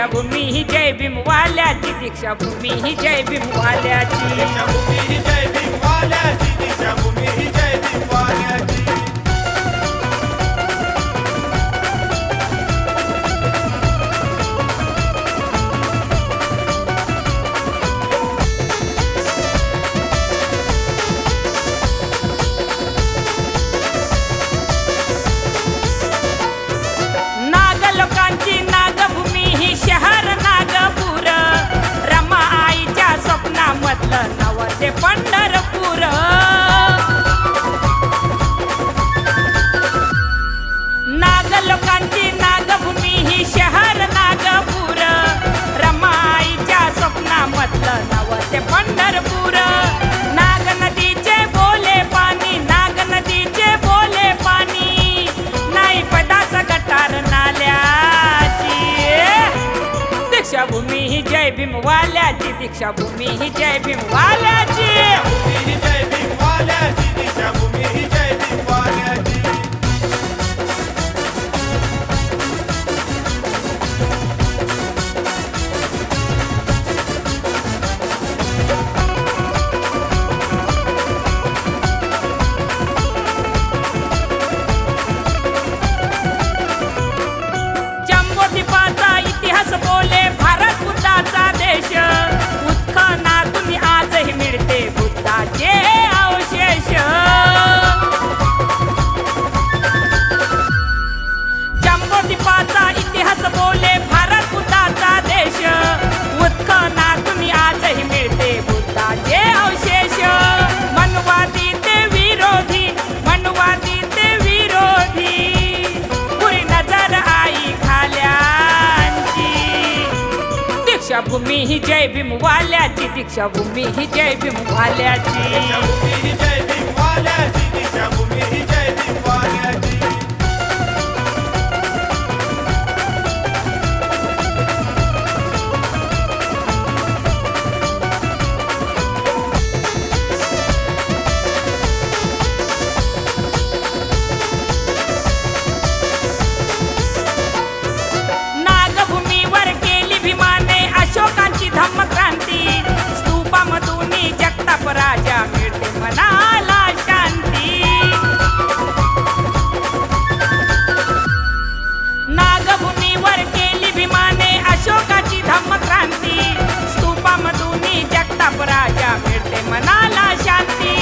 दीक्षाभूमी ही जय भीमवाल्याची, दीक्षाभूमी ही जय भीमवाल्याची, दीक्षाभूमी ही जय भीमवाल्याची, दीक्षाभूमी ही जय भीमवाल्याची. नागलोकांची नागभूमी ही शहर नागपूर, रमा आईच्या स्वप्नामधलं नव ते पंढरपूर. नागलोकांची नागभूमी ही शहर नागपूर, रमा आईच्या स्वप्नामधलं नव ते पंढरपूर. नाग नदीचे बोले पाणी, नाग नदीचे बोले पाणी, नाही पदास गटार नाल्याची. दीक्षाभूमी ही जय भीमवाल्याची, दीक्षाभूमी ही जय भीमवाल्याची, दीक्षाभूमी ही जय भीमवाल्याची, दीक्षाभूमी ही जय भीमवाल्याची. जम्बोद्वीपाचा इतिहास बोले भारत बुद्धाचा देश, उत्खनातून आजही मिळते बुद्धाचे अवशेष. जम्बोद्वीपाचा इतिहास बोले भारत बुद्धाचा देश, उत्खनातून आजही मिळते बुद्धाचे अवशेष. मनवादी ते विरोधी, मनवादी ते विरोधी, बुरी नजर आई खाल्यांची. दीक्षाभूमी ही जय भीमवाल्याची, दीक्षाभूमी ही जय भीमवाल्याची, दीक्षाभूमी ही जय भीमवाल्याची, दीक्षाभूमी ही जय भीमवाल्याची. नागभूमीवर केली भीमाने अशोकांची धम्मक्रांती, स्तूपामधून जगताप राजा मिळते मनाला शांती. नागभूमीवर केली भीमाने अशोकाची धम्मक्रांती, स्तूपामधून जगताप राजा मिळते मनाला शांती.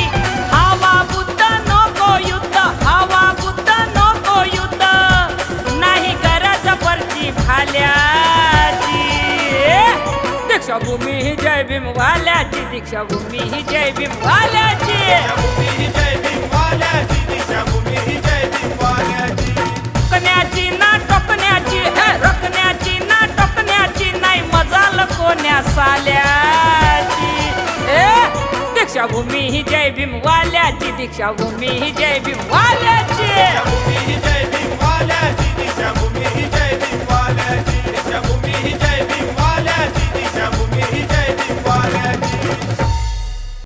हवा बुद्ध नको युद्ध, हवा बुद्ध नको युद्ध, नाही गरज परची भाल्याची. दीक्षाभूमी ही जय भीमवाल्याची, दीक्षाभूमी ही जय भीमवाल्याची, दीक्षाभूमी ही जय भीमवाल्याची, दीक्षाभूमी ही जय भीमवाल्याची. टोकण्याची ना टोकण्याची, रोखण्याची ना टोकण्याची, नाही मजाल कोण्या साल्याची. दीक्षाभूमी ही जय भीमवाल्याची, दीक्षाभूमी ही जय भीमवाल्याची, दीक्षाभूमी ही जय भीमवाल्याची, दीक्षाभूमी ही जय भीमवाल्याची, दीक्षाभूमी ही जय